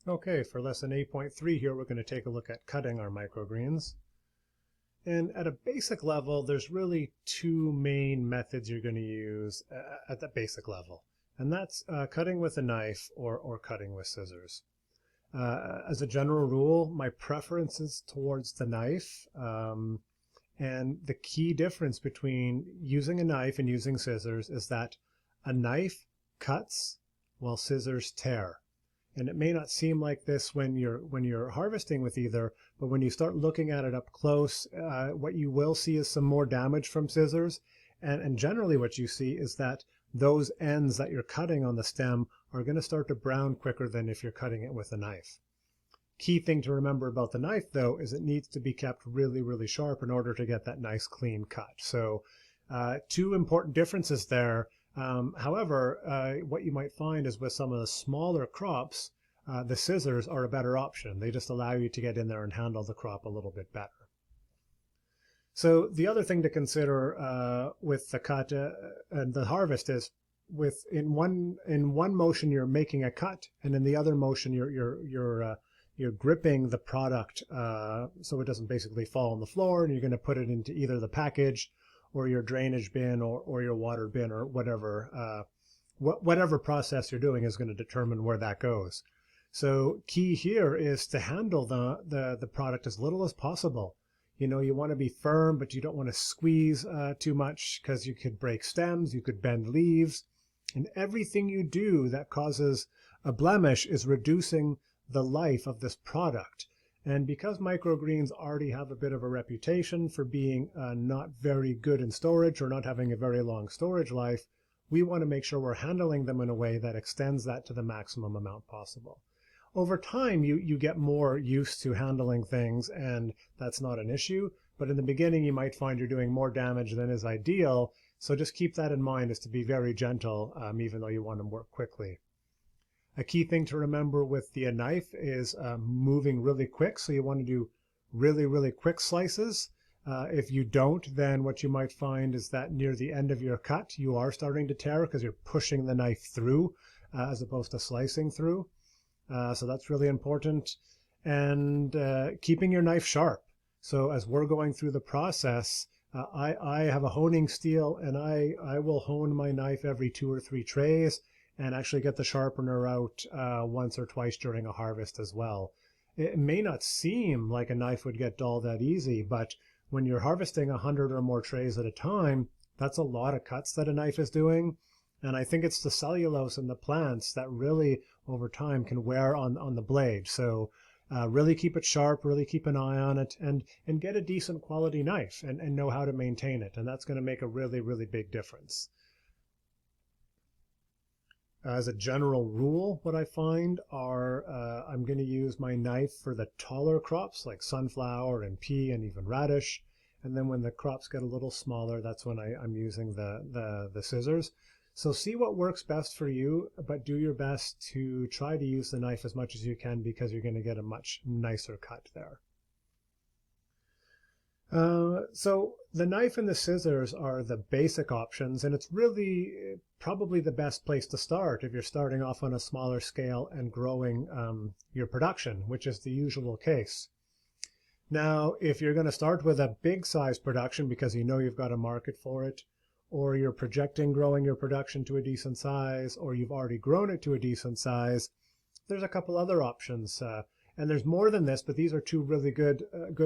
Okay, for lesson 8.3 here, we're going to take a look at cutting our microgreens. And at a basic level, there's really two main methods you're going to use at the basic level. And that's cutting with a knife or cutting with scissors. As a general rule, my preference is towards the knife. And the key difference between using a knife and using scissors is that a knife cuts while scissors tear. And it may not seem like this when you're harvesting with either, but when you start looking at it up close, what you will see is some more damage from scissors. And generally what you see is that those ends that you're cutting on the stem are going to start to brown quicker than if you're cutting it with a knife. Key thing to remember about the knife, though, is it needs to be kept really, really sharp in order to get that nice clean cut. So two important differences there. However, what you might find is with some of the smaller crops, the scissors are a better option. They just allow you to get in there and handle the crop a little bit better. So the other thing to consider with the cut and the harvest is in one motion you're making a cut, and in the other motion you're gripping the product so it doesn't basically fall on the floor, and you're going to put it into either the package or your drainage bin or your water bin or whatever. Whatever process you're doing is going to determine where that goes. So key here is to handle the product as little as possible. You know, you want to be firm, but you don't want to squeeze too much because you could break stems, you could bend leaves, and everything you do that causes a blemish is reducing the life of this product. And because microgreens already have a bit of a reputation for being not very good in storage or not having a very long storage life, we want to make sure we're handling them in a way that extends that to the maximum amount possible. Over time, you get more used to handling things, and that's not an issue. But in the beginning, you might find you're doing more damage than is ideal. So just keep that in mind, is to be very gentle, even though you want to work quickly. A key thing to remember with the knife is moving really quick. So you want to do really, really quick slices. If you don't, then what you might find is that near the end of your cut, you are starting to tear because you're pushing the knife through as opposed to slicing through. So that's really important. And keeping your knife sharp. So as we're going through the process, I have a honing steel, and I will hone my knife every 2 or 3 trays and actually get the sharpener out once or twice during a harvest as well. It may not seem like a knife would get dull that easy, but when you're harvesting 100 or more trays at a time, that's a lot of cuts that a knife is doing. And I think it's the cellulose in the plants that really, over time, can wear on the blade. So really keep it sharp, really keep an eye on it, and get a decent quality knife and know how to maintain it. And that's going to make a really, really big difference. As a general rule, what I find are I'm going to use my knife for the taller crops like sunflower and pea and even radish. And then when the crops get a little smaller, that's when I'm using the scissors. So see what works best for you, but do your best to try to use the knife as much as you can because you're going to get a much nicer cut there. So the knife and the scissors are the basic options, and it's really probably the best place to start if you're starting off on a smaller scale and growing your production, which is the usual case. Now, if you're going to start with a big size production because you know you've got a market for it, or you're projecting growing your production to a decent size, or you've already grown it to a decent size, there's a couple other options. And there's more than this, but these are two really good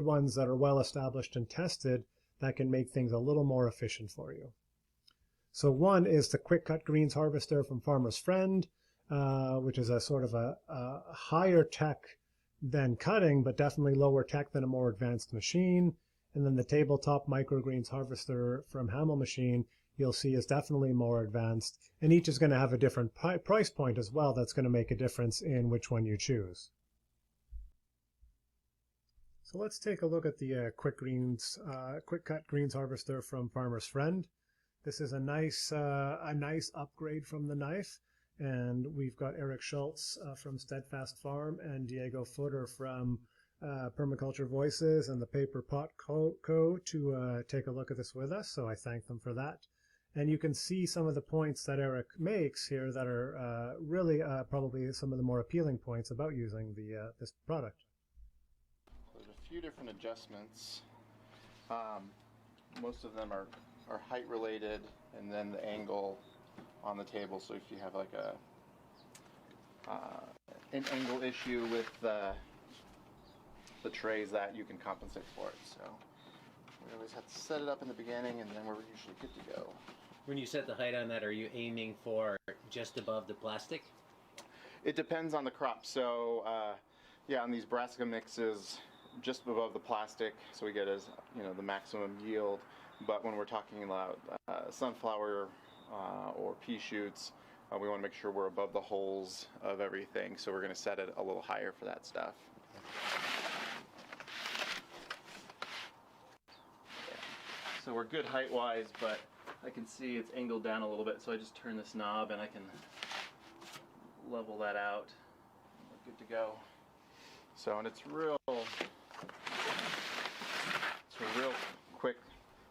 ones that are well established and tested that can make things a little more efficient for you. So one is the Quick Cut Greens Harvester from Farmer's Friend, which is a sort of a higher tech than cutting, but definitely lower tech than a more advanced machine. And then the Tabletop Microgreens Harvester from Hamel Machine, you'll see is definitely more advanced. And each is going to have a different price point as well. That's going to make a difference in which one you choose. So let's take a look at the Quick Cut Greens Harvester from Farmer's Friend. This is a nice upgrade from the knife. And we've got Eric Schultz from Steadfast Farm and Diego Footer from Permaculture Voices and the Paper Pot Co. to take a look at this with us, so I thank them for that. And you can see some of the points that Eric makes here that are really probably some of the more appealing points about using this product. There's a few different adjustments. Most of them are height related, and then the angle on the table. So if you have like an angle issue with the trays, that you can compensate for it. So we always have to set it up in the beginning, and then we're usually good to go. When you set the height on that, are you aiming for just above the plastic? It depends on the crop. So yeah, on these brassica mixes, just above the plastic, so we get the maximum yield. But when we're talking about sunflower or pea shoots, we want to make sure we're above the holes of everything. So we're going to set it a little higher for that stuff. So we're good height-wise, but I can see it's angled down a little bit, so I just turn this knob and I can level that out. We're good to go. So, and it's a real quick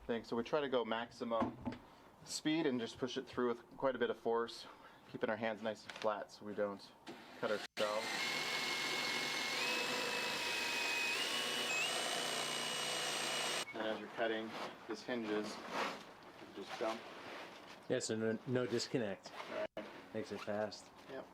thing. So we try to go maximum speed and just push it through with quite a bit of force, keeping our hands nice and flat so we don't cut ourselves. And as you're cutting, this hinges, just dump. Yeah, so no disconnect. Right. Makes it fast. Yep.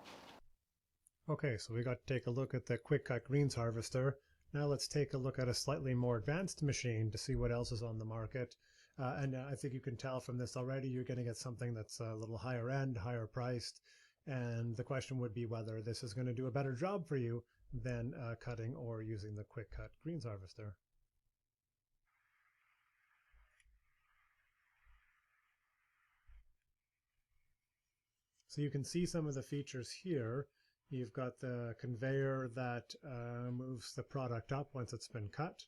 Okay, so we got to take a look at the quick cut greens harvester. Now let's take a look at a slightly more advanced machine to see what else is on the market. And I think you can tell from this already you're going to get something that's a little higher end, higher priced. And the question would be whether this is going to do a better job for you than cutting or using the quick cut greens harvester. So you can see some of the features here. You've got the conveyor that moves the product up once it's been cut.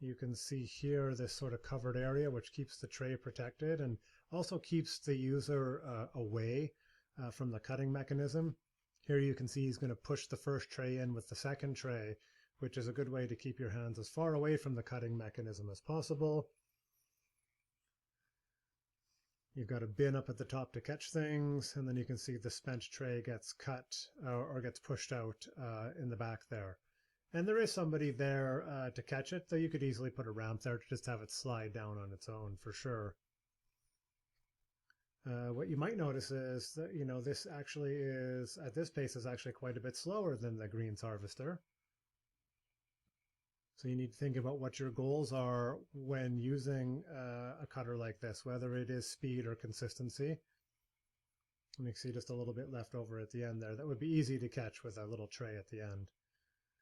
You can see here this sort of covered area which keeps the tray protected and also keeps the user away from the cutting mechanism. Here you can see he's going to push the first tray in with the second tray, which is a good way to keep your hands as far away from the cutting mechanism as possible. You've got a bin up at the top to catch things, and then you can see the spent tray gets cut or gets pushed out in the back there. And there is somebody there to catch it, though you could easily put a ramp there to just have it slide down on its own for sure. What you might notice is that, this actually is, at this pace, is actually quite a bit slower than the greens harvester. So you need to think about what your goals are when using a cutter like this, whether it is speed or consistency. And you can see just a little bit left over at the end there. That would be easy to catch with a little tray at the end.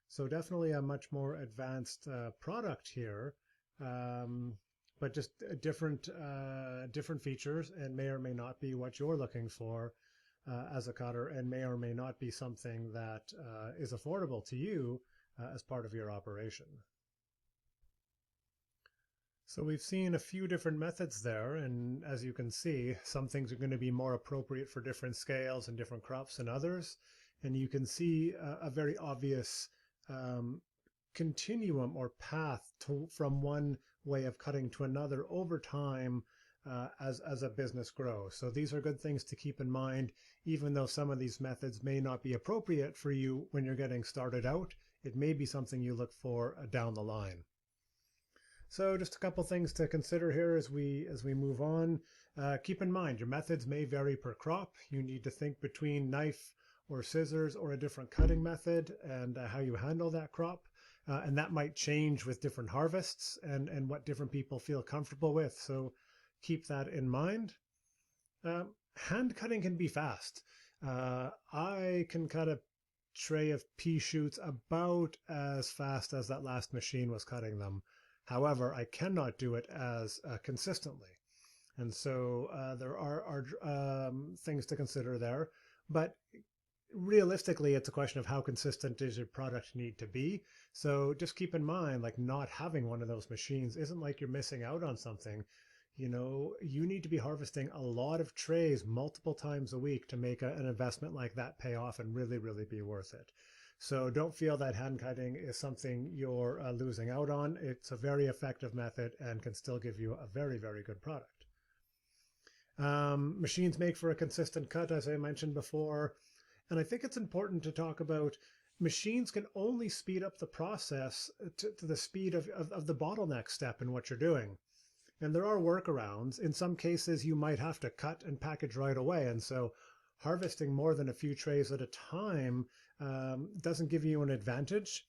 So definitely a much more advanced product here, but just different features, and may or may not be what you're looking for as a cutter, and may or may not be something that is affordable to you as part of your operation. So we've seen a few different methods there, and as you can see, some things are going to be more appropriate for different scales and different crops than others, and you can see a very obvious continuum or path from one way of cutting to another over time as a business grows. So these are good things to keep in mind, even though some of these methods may not be appropriate for you when you're getting started out. It may be something you look for down the line. So just a couple things to consider here as we move on. Keep in mind your methods may vary per crop. You need to think between knife or scissors or a different cutting method and how you handle that crop. And that might change with different harvests and what different people feel comfortable with. So keep that in mind. Hand cutting can be fast. I can cut a tray of pea shoots about as fast as that last machine was cutting them. However, I cannot do it as consistently. And so there are things to consider there. But realistically, it's a question of how consistent does your product need to be. So just keep in mind, like, not having one of those machines isn't like you're missing out on something. You need to be harvesting a lot of trays multiple times a week to make an investment like that pay off and really, really be worth it. So don't feel that hand cutting is something you're losing out on. It's a very effective method and can still give you a very, very good product. Machines make for a consistent cut, as I mentioned before. And I think it's important to talk about machines can only speed up the process to the speed of the bottleneck step in what you're doing. And there are workarounds. In some cases, you might have to cut and package right away. And so harvesting more than a few trays at a time doesn't give you an advantage.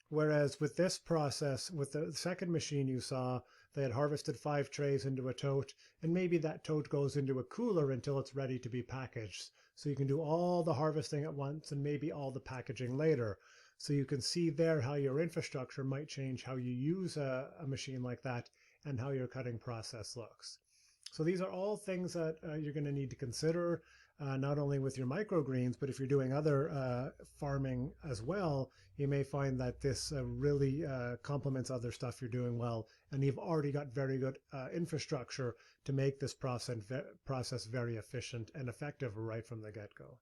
Whereas with this process, with the second machine you saw, they had harvested 5 trays into a tote, and maybe that tote goes into a cooler until it's ready to be packaged. So you can do all the harvesting at once and maybe all the packaging later. So you can see there how your infrastructure might change how you use a machine like that and how your cutting process looks. So these are all things that you're going to need to consider, not only with your microgreens, but if you're doing other farming as well, you may find that this really complements other stuff you're doing well, and you've already got very good infrastructure to make this process very efficient and effective right from the get-go.